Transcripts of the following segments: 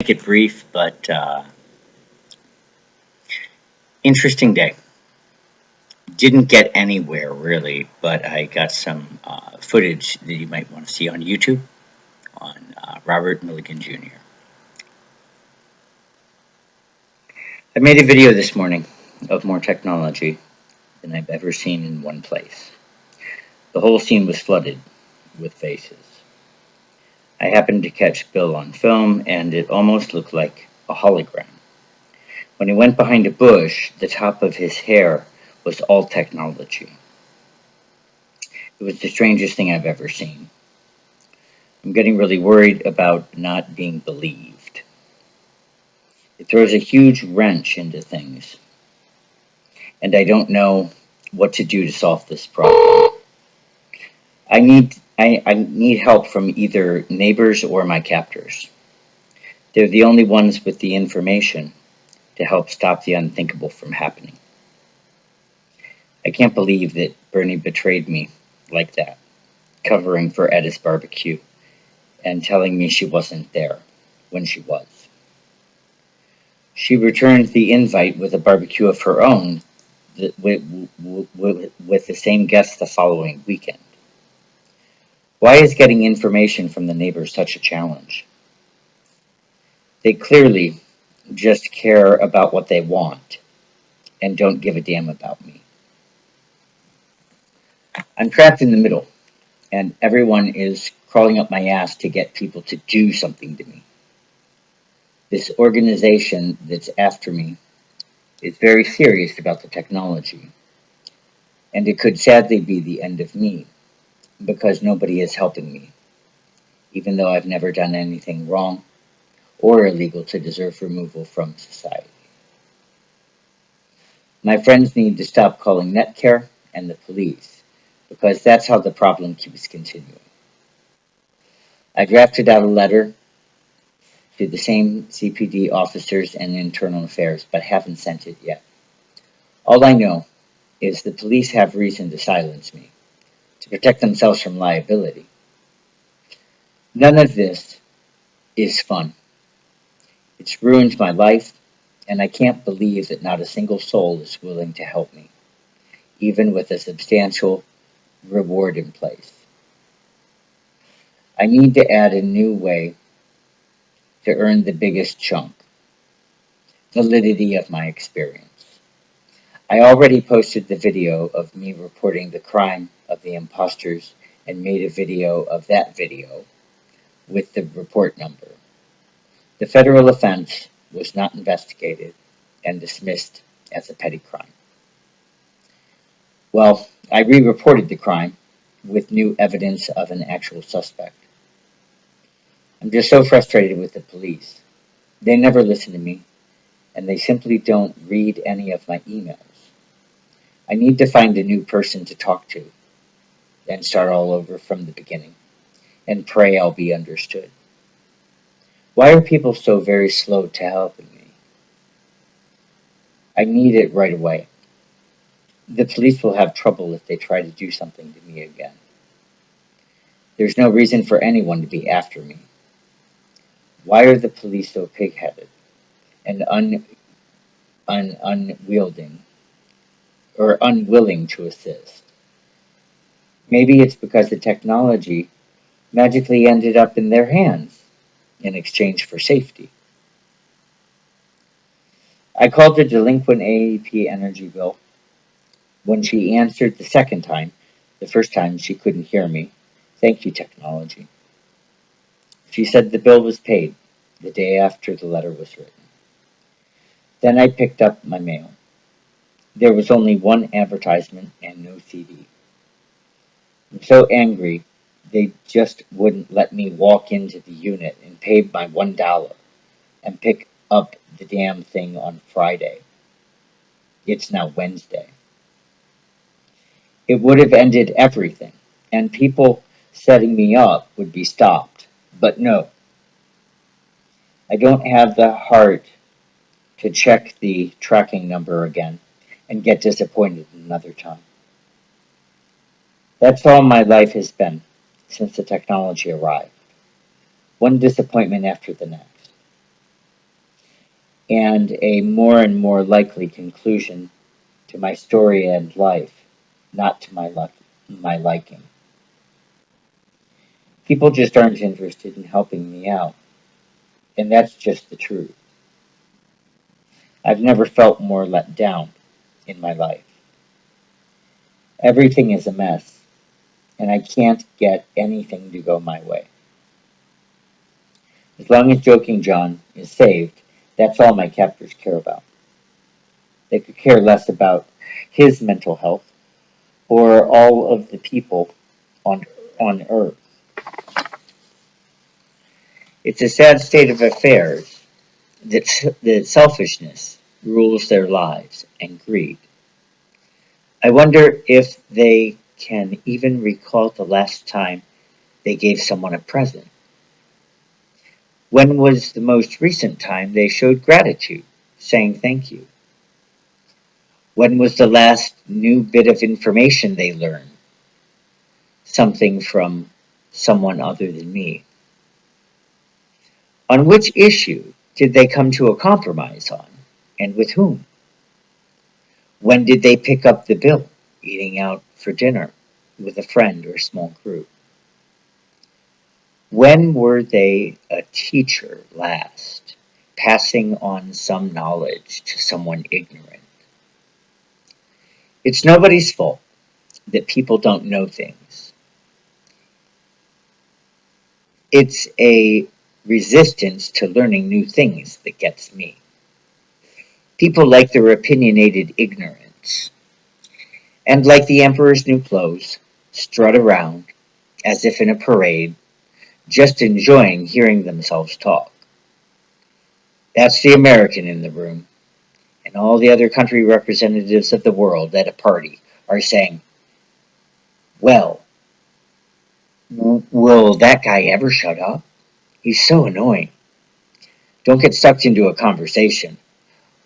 Make it brief, but interesting day. Didn't get anywhere really, but I got some footage that you might want to see on YouTube on Robert Milligan Jr. I made a video this morning of more technology than I've ever seen in one place. The whole scene was flooded with faces. I happened to catch Bill on film, and it almost looked like a hologram. When he went behind a bush, the top of his hair was all technology. It was the strangest thing I've ever seen. I'm getting really worried about not being believed. It throws a huge wrench into things, and I don't know what to do to solve this problem. I need help from either neighbors or my captors. They're the only ones with the information to help stop the unthinkable from happening. I can't believe that Bernie betrayed me like that, covering for Edda's barbecue and telling me she wasn't there when she was. She returned the invite with a barbecue of her own with the same guests the following weekend. Why is getting information from the neighbors such a challenge? They clearly just care about what they want and don't give a damn about me. I'm trapped in the middle, and everyone is crawling up my ass to get people to do something to me. This organization that's after me is very serious about the technology, and it could sadly be the end of me because nobody is helping me, even though I've never done anything wrong or illegal to deserve removal from society. My friends need to stop calling Netcare and the police, because that's how the problem keeps continuing. I drafted out a letter to the same CPD officers and internal affairs, but haven't sent it yet. All I know is the police have reason to silence me, to protect themselves from liability. None of this is fun. It's ruined my life, and I can't believe that not a single soul is willing to help me, even with a substantial reward in place. I need to add a new way to earn the biggest chunk, validity of my experience. I already posted the video of me reporting the crime of the imposters and made a video of that video with the report number. The federal offense was not investigated and dismissed as a petty crime. Well, I re-reported the crime with new evidence of an actual suspect. I'm just so frustrated with the police. They never listen to me, and they simply don't read any of my emails. I need to find a new person to talk to, then start all over from the beginning, and pray I'll be understood. Why are people so very slow to helping me? I need it right away. The police will have trouble if they try to do something to me again. There's no reason for anyone to be after me. Why are the police so pig-headed and unwilling to assist? Maybe it's because the technology magically ended up in their hands in exchange for safety. I called the delinquent AEP energy bill. When she answered the second time, the first time she couldn't hear me. Thank you, technology. She said the bill was paid the day after the letter was written. Then I picked up my mail. There was only one advertisement and no CD. I'm so angry they just wouldn't let me walk into the unit and pay my $1 and pick up the damn thing on Friday. It's now Wednesday. It would have ended everything, and people setting me up would be stopped. But no, I don't have the heart to check the tracking number again and get disappointed another time. That's all my life has been since the technology arrived. One disappointment after the next. and a more and more likely conclusion to my story and life, not to my liking. People just aren't interested in helping me out, and that's just the truth. I've never felt more let down in my life. Everything is a mess, and I can't get anything to go my way. As long as Joking John is saved, that's all my captors care about. They could care less about his mental health or all of the people on, on Earth. It's a sad state of affairs that selfishness rules their lives and greed. I wonder if they can even recall the last time they gave someone a present. When was the most recent time they showed gratitude, saying thank you? When was the last new bit of information they learned? Something from someone other than me. On which issue did they come to a compromise on, and with whom? When did they pick up the bill, eating out for dinner with a friend or small group? When were they a teacher last, passing on some knowledge to someone ignorant? It's nobody's fault that people don't know things. It's a resistance to learning new things that gets me. People like their opinionated ignorance, and like the emperor's new clothes, strut around as if in a parade, just enjoying hearing themselves talk. That's the American in the room, and all the other country representatives of the world at a party are saying, well, will that guy ever shut up? He's so annoying. Don't get sucked into a conversation.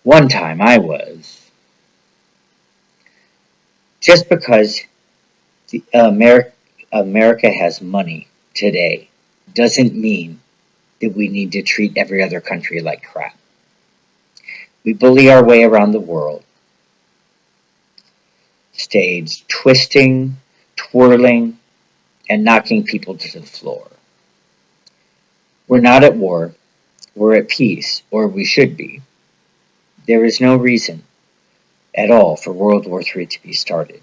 One time I was. Just because America has money today doesn't mean that we need to treat every other country like crap. We bully our way around the world, stage twisting, twirling, and knocking people to the floor. We're not at war, we're at peace, or we should be. There is no reason at all for World War III to be started.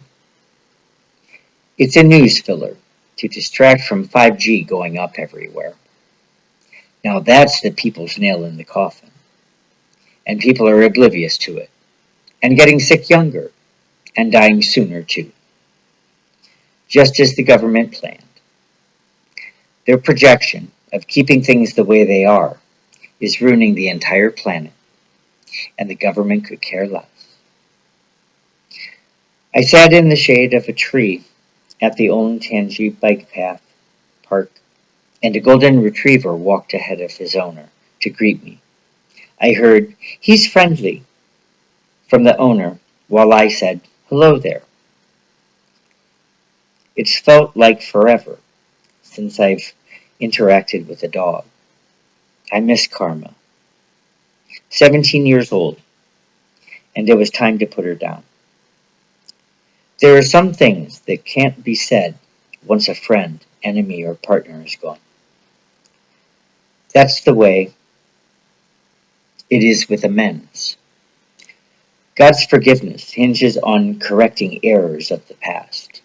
It's a news filler to distract from 5G going up everywhere. Now that's the people's nail in the coffin. And people are oblivious to it, and getting sick younger, and dying sooner too, just as the government planned. Their projection of keeping things the way they are is ruining the entire planet, and the government could care less. I sat in the shade of a tree at the Olentangy bike path park, and a golden retriever walked ahead of his owner to greet me. I heard, "He's friendly," from the owner, while I said, "Hello there." It's felt like forever since I've interacted with a dog. I miss Karma. 17 years old, and it was time to put her down. There are some things that can't be said once a friend, enemy, or partner is gone. That's the way it is with amends. God's forgiveness hinges on correcting errors of the past,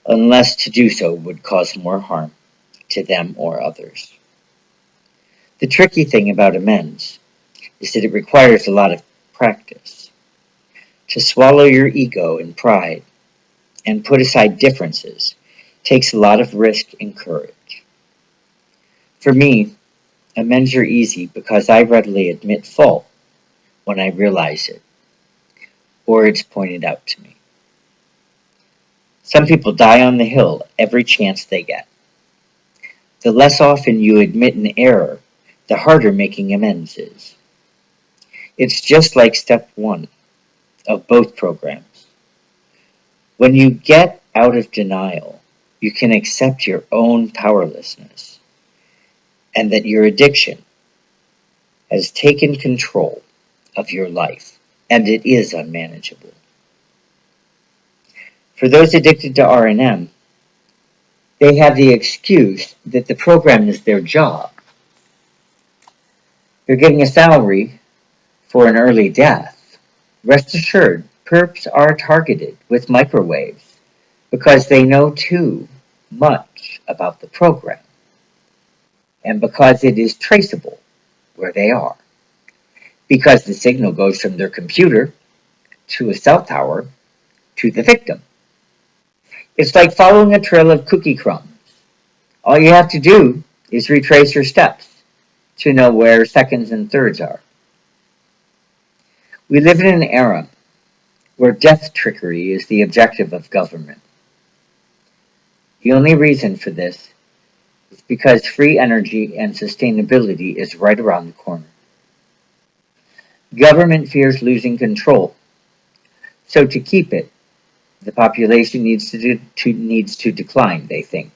unless to do so would cause more harm to them or others. The tricky thing about amends is that it requires a lot of practice. To swallow your ego and pride and put aside differences takes a lot of risk and courage. For me, amends are easy because I readily admit fault when I realize it, or it's pointed out to me. Some people die on the hill every chance they get. The less often you admit an error, the harder making amends is. It's just like step one of both programs. When you get out of denial, you can accept your own powerlessness and that your addiction has taken control of your life, and it is unmanageable. For those addicted to R&M, they have the excuse that the program is their job. They're getting a salary for an early death. Rest assured, perps are targeted with microwaves because they know too much about the program and because it is traceable where they are. Because the signal goes from their computer to a cell tower to the victim. It's like following a trail of cookie crumbs. All you have to do is retrace your steps to know where seconds and thirds are. We live in an era where death trickery is the objective of government. The only reason for this is because free energy and sustainability is right around the corner. Government fears losing control, so to keep it, the population needs to decline, they think,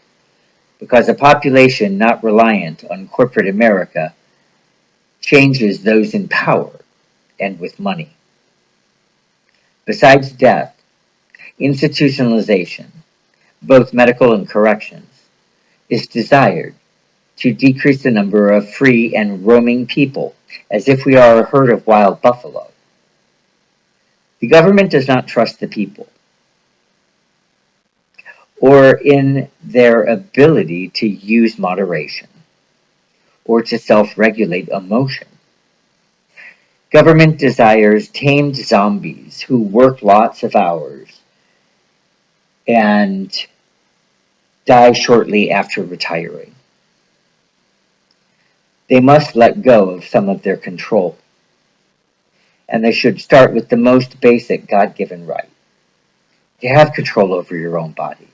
because a population not reliant on corporate America changes those in power and with money. Besides death, institutionalization, both medical and corrections, is desired to decrease the number of free and roaming people, as if we are a herd of wild buffalo. The government does not trust the people, or in their ability to use moderation, or to self-regulate emotion. Government desires tamed zombies who work lots of hours and die shortly after retiring. They must let go of some of their control, and they should start with the most basic God-given right, to have control over your own bodies.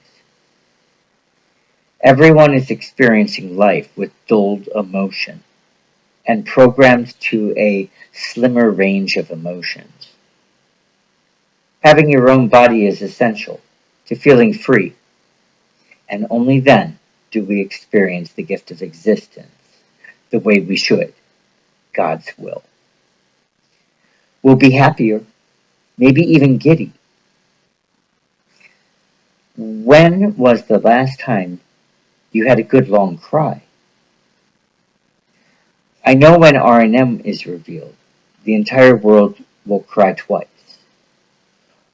Everyone is experiencing life with dulled emotion and programmed to a slimmer range of emotions. Having your own body is essential to feeling free, and only then do we experience the gift of existence the way we should, God's will. We'll be happier, maybe even giddy. When was the last time you had a good long cry? I know when R&M is revealed, the entire world will cry twice.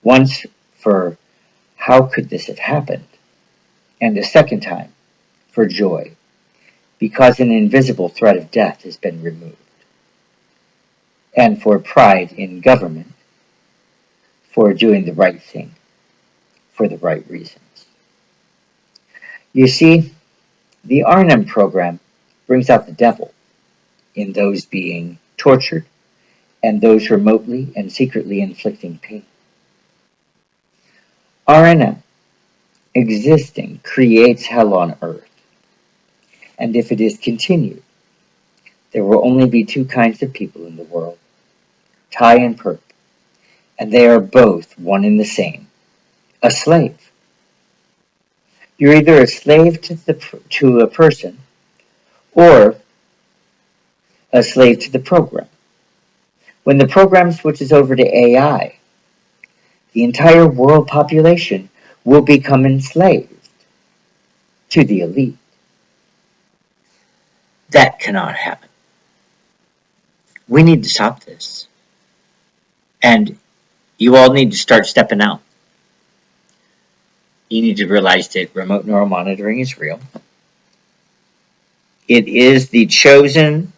Once for how could this have happened? And a second time for joy, because an invisible threat of death has been removed. And for pride in government, for doing the right thing, for the right reasons. You see, the R&M program brings out the devil in those being tortured and those remotely and secretly inflicting pain. R&M existing creates hell on earth, and if it is continued, there will only be two kinds of people in the world, Thai and Perp, and they are both one and the same, a slave. You're either a slave to a person or a slave to the program. When the program switches over to AI, the entire world population will become enslaved to the elite. That cannot happen. We need to stop this. And you all need to start stepping out. You need to realize that remote neural monitoring is real. It is the chosen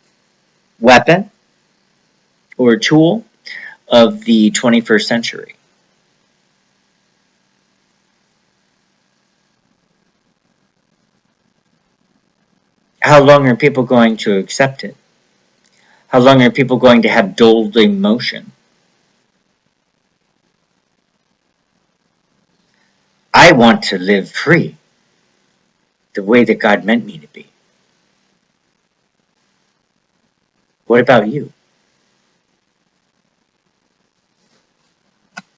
weapon or tool of the 21st century. How long are people going to accept it? How long are people going to have dulled emotion? I want to live free, the way that God meant me to be. What about you?